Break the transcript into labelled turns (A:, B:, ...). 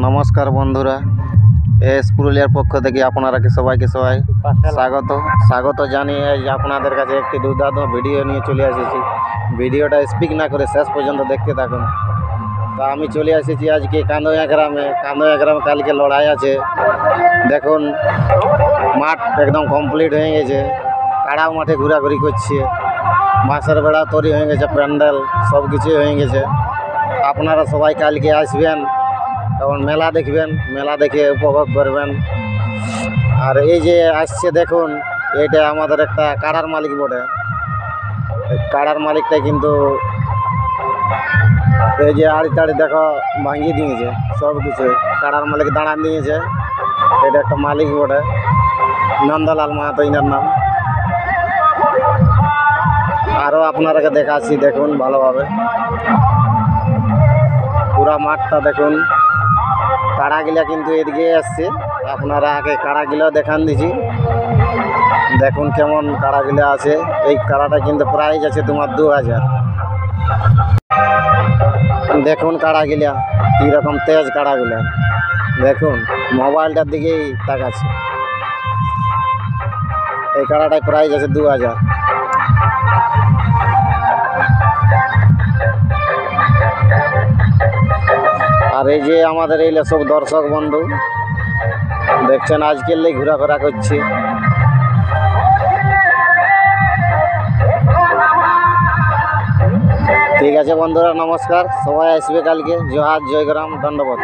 A: নমস্কার বন্ধুরা, এস পুরুলিয়ার পক্ষ থেকে আপনারাকে সবাইকে স্বাগত জানিয়ে আপনাদের কাছে একটি দুর্দান্ত ভিডিও নিয়ে চলে এসেছি। ভিডিওটা স্পিক না করে শেষ পর্যন্ত দেখতে থাকুন। তা আমি চলে এসেছি আজকে কান্দয়া গ্রামে কালকে লড়াই আছে। দেখুন, মাঠ একদম কমপ্লিট হয়ে গেছে, কাড়াও মাঠে ঘোরাঘুরি করছে, বাঁশের বেড়া তৈরি হয়ে গেছে, প্যান্ডেল সব কিছুই হয়ে গেছে। আপনারা সবাই কালকে আসবেন এবং মেলা দেখবেন, মেলা দেখে উপভোগ করবেন। আর এই যে আসছে দেখুন, এটা আমাদের একটা কাড়ার মালিক বটে। কাড়ার মালিকটা কিন্তু এই যে আড়ি টাড়ি দেখো ভাঙিয়ে দিয়েছে, সব কিছু কাড়ার মালিক দাঁড়ান দিয়েছে। এটা একটা মালিক বটে, নন্দলাল মাহাতো ইনার নাম। আরও আপনারাকে দেখাচ্ছি, দেখুন ভালোভাবে পুরা মাঠটা দেখুন। কাড়াগুলা কিন্তু এদিকে আসছে, আপনারা আগে কাড়াগুলো দেখান দিছি। দেখুন কেমন কাড়াগুলা আছে। এই কাড়াটা কিন্তু প্রাইস আছে তোমার 2000। দেখুন কাড়াগুলা কীরকম তেজ কাড়াগুলা, দেখুন মোবাইলটার দিকেই তাকাচ্ছে। এই কাড়াটায় প্রাইস আছে 2000। আর এই যে আমাদের এই সব দর্শক বন্ধু দেখছেন, আজকের লেগে ঘোরাফেরা করছি। ঠিক আছে বন্ধুরা, নমস্কার। সবাই আসবে কালকে। জোহার, জয়গ্রাম, দণ্ডবোধ।